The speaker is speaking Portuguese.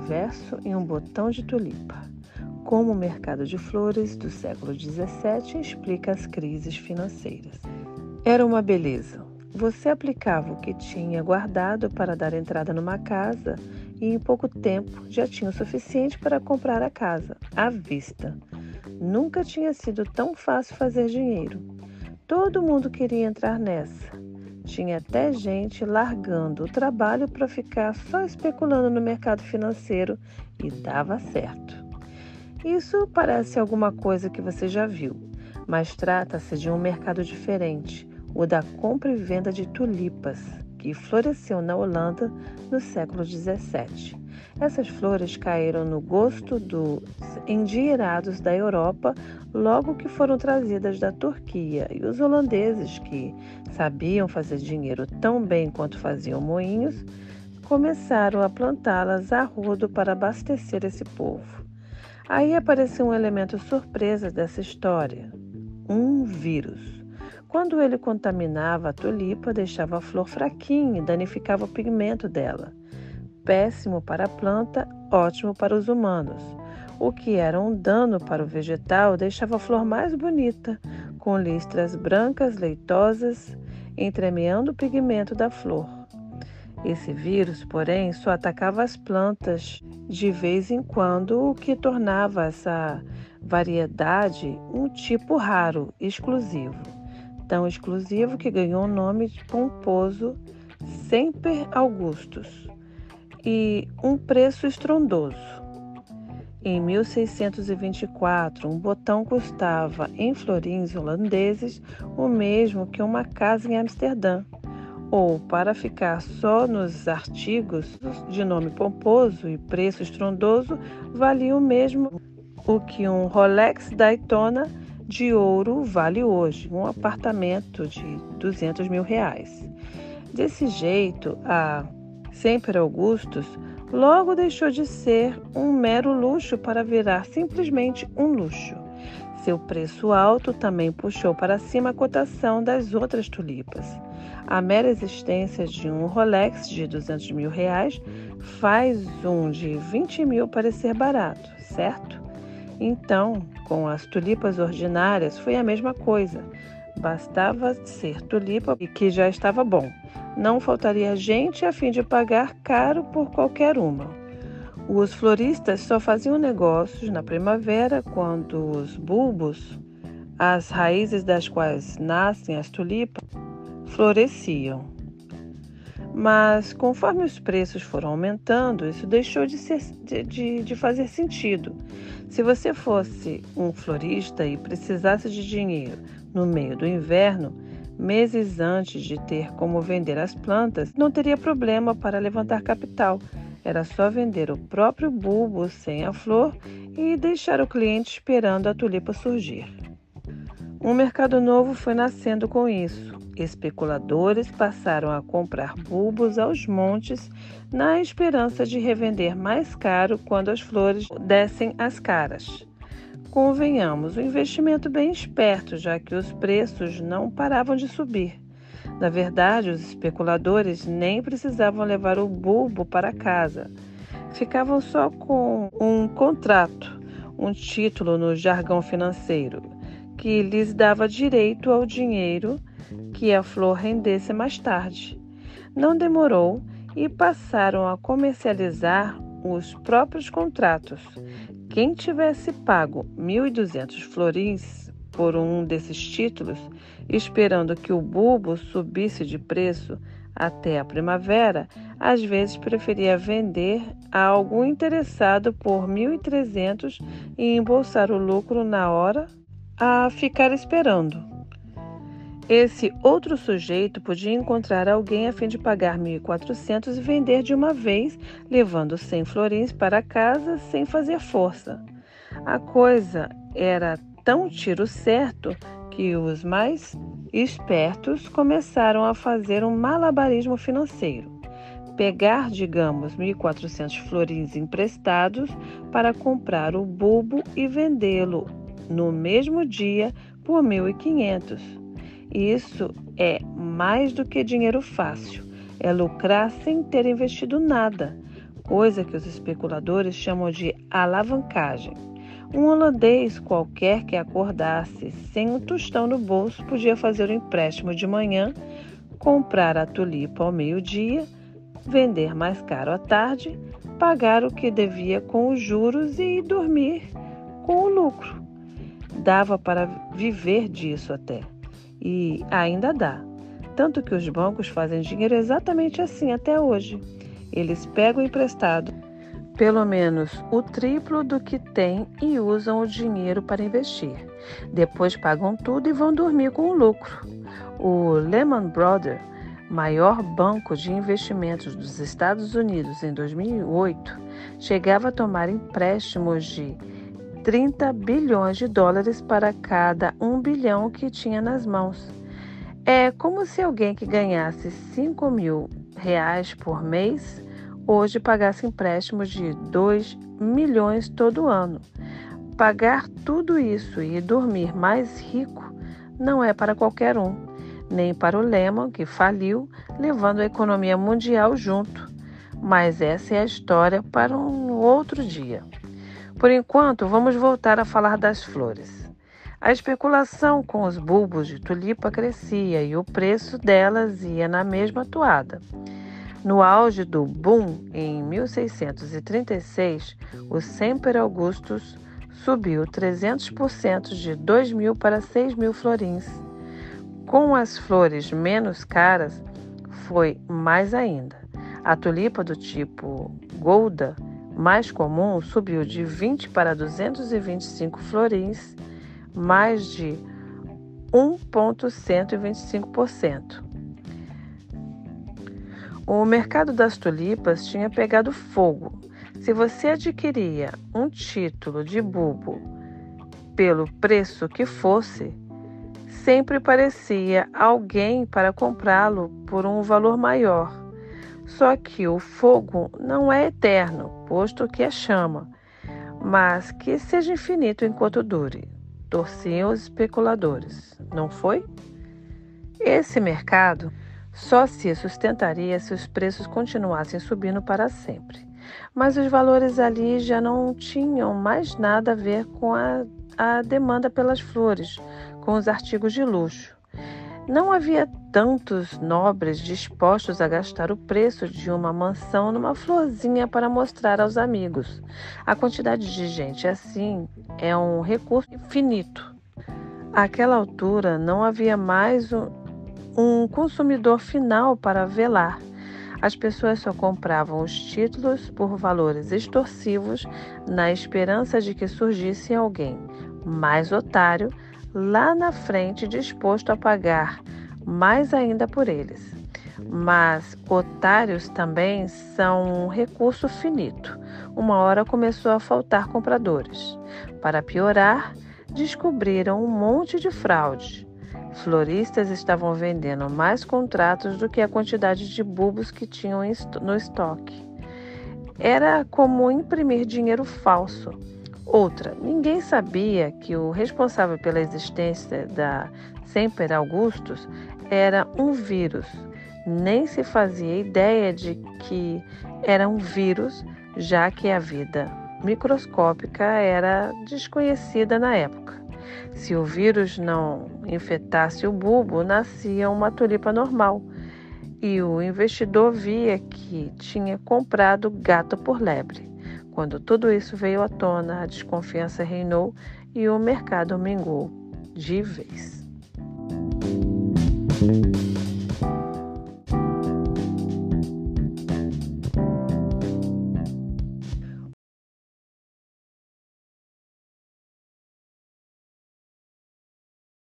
verso em um botão de tulipa. Como o mercado de flores do século XVII explica as crises financeiras. Era uma beleza. Você aplicava o que tinha guardado para dar entrada numa casa e em pouco tempo já tinha o suficiente para comprar a casa, à vista. Nunca tinha sido tão fácil fazer dinheiro. Todo mundo queria entrar nessa. Tinha até gente largando o trabalho para ficar só especulando no mercado financeiro e dava certo. Isso parece alguma coisa que você já viu, mas trata-se de um mercado diferente, o da compra e venda de tulipas, que floresceu na Holanda no século XVII. Essas flores caíram no gosto dos endinheirados da Europa logo que foram trazidas da Turquia, e os holandeses, que sabiam fazer dinheiro tão bem quanto faziam moinhos, começaram a plantá-las a rodo para abastecer esse povo. Aí apareceu um elemento surpresa dessa história: um vírus. Quando ele contaminava a tulipa, deixava a flor fraquinha e danificava o pigmento dela. Péssimo para a planta, ótimo para os humanos. O que era um dano para o vegetal deixava a flor mais bonita, com listras brancas leitosas, entremeando o pigmento da flor. Esse vírus, porém, só atacava as plantas de vez em quando, o que tornava essa variedade um tipo raro, exclusivo. Tão exclusivo que ganhou o nome de pomposo Semper Augustus e um preço estrondoso. Em 1624, um botão custava, em florins holandeses, o mesmo que uma casa em Amsterdã. Ou, para ficar só nos artigos de nome pomposo e preço estrondoso, valia o mesmo o que um Rolex Daytona de ouro vale hoje, um apartamento de R$200 mil. Desse jeito, a Semper Augustus logo deixou de ser um mero luxo para virar simplesmente um luxo. Seu preço alto também puxou para cima a cotação das outras tulipas. A mera existência de um Rolex de R$200 mil faz um de 20 mil parecer barato, certo? Então, com as tulipas ordinárias foi a mesma coisa. Bastava ser tulipa e que já estava bom. Não faltaria gente a fim de pagar caro por qualquer uma. Os floristas só faziam negócios na primavera, quando os bulbos, as raízes das quais nascem as tulipas, floresciam. Mas, conforme os preços foram aumentando, isso deixou de fazer sentido. Se você fosse um florista e precisasse de dinheiro no meio do inverno, meses antes de ter como vender as plantas, não teria problema para levantar capital. Era só vender o próprio bulbo sem a flor e deixar o cliente esperando a tulipa surgir. Um mercado novo foi nascendo com isso. Especuladores passaram a comprar bulbos aos montes na esperança de revender mais caro quando as flores dessem as caras. Convenhamos, um investimento bem esperto, já que os preços não paravam de subir. Na verdade, os especuladores nem precisavam levar o bulbo para casa. Ficavam só com um contrato, um título no jargão financeiro, que lhes dava direito ao dinheiro que a flor rendesse mais tarde. Não demorou e passaram a comercializar os próprios contratos. Quem tivesse pago 1.200 florins por um desses títulos, esperando que o bulbo subisse de preço até a primavera, às vezes preferia vender a algum interessado por 1.300 e embolsar o lucro na hora a ficar esperando. Esse outro sujeito podia encontrar alguém a fim de pagar 1.400 e vender de uma vez, levando 100 florins para casa sem fazer força. A coisa era tão tiro certo que os mais espertos começaram a fazer um malabarismo financeiro. Pegar, digamos, 1.400 florins emprestados para comprar o bulbo e vendê-lo no mesmo dia por 1.500. Isso é mais do que dinheiro fácil. É lucrar sem ter investido nada. coisa que os especuladores chamam de alavancagem. Um holandês qualquer que acordasse sem um tostão no bolso podia fazer um empréstimo de manhã, comprar a tulipa ao meio-dia, vender mais caro à tarde, pagar o que devia com os juros e dormir com o lucro. Dava para viver disso até. E ainda dá. Tanto que os bancos fazem dinheiro exatamente assim até hoje. Eles pegam emprestado pelo menos o triplo do que têm e usam o dinheiro para investir. Depois pagam tudo e vão dormir com o lucro. O Lehman Brothers, maior banco de investimentos dos Estados Unidos em 2008, chegava a tomar empréstimos de 30 bilhões de dólares para cada 1 bilhão que tinha nas mãos. É como se alguém que ganhasse 5 mil reais por mês hoje pagasse empréstimos de 2 milhões todo ano. Pagar tudo isso e dormir mais rico não é para qualquer um, nem para o Lehman, que faliu, levando a economia mundial junto. Mas essa é a história para um outro dia. Por enquanto, vamos voltar a falar das flores. A especulação com os bulbos de tulipa crescia e o preço delas ia na mesma toada. No auge do boom, em 1636, o Semper Augustus subiu 300% de 2.000 para 6.000 florins. Com as flores menos caras, foi mais ainda. A tulipa do tipo Golda, mais comum, subiu de 20 para 225 florins, mais de 1,125%. O mercado das tulipas tinha pegado fogo. Se você adquiria um título de bulbo pelo preço que fosse, sempre parecia alguém para comprá-lo por um valor maior. Só que o fogo não é eterno, posto que é chama, mas que seja infinito enquanto dure. Torciam os especuladores, não foi? Esse mercado só se sustentaria se os preços continuassem subindo para sempre. Mas os valores ali já não tinham mais nada a ver com a demanda pelas flores, com os artigos de luxo. Não havia tantos nobres dispostos a gastar o preço de uma mansão numa florzinha para mostrar aos amigos. A quantidade de gente assim é um recurso infinito. Àquela altura não havia mais um consumidor final para velar. As pessoas só compravam os títulos por valores extorsivos na esperança de que surgisse alguém mais otário lá na frente disposto a pagar mais ainda por eles. Mas otários também são um recurso finito. Uma hora começou a faltar compradores. Para piorar, descobriram um monte de fraude. Floristas estavam vendendo mais contratos do que a quantidade de bulbos que tinham no estoque. Era como imprimir dinheiro falso. Outra, ninguém sabia que o responsável pela existência da Semper Augustus era um vírus. Nem se fazia ideia de que era um vírus, já que a vida microscópica era desconhecida na época. Se o vírus não infectasse o bulbo, nascia uma tulipa normal. E o investidor via que tinha comprado gato por lebre. Quando tudo isso veio à tona, a desconfiança reinou e o mercado mingou de vez.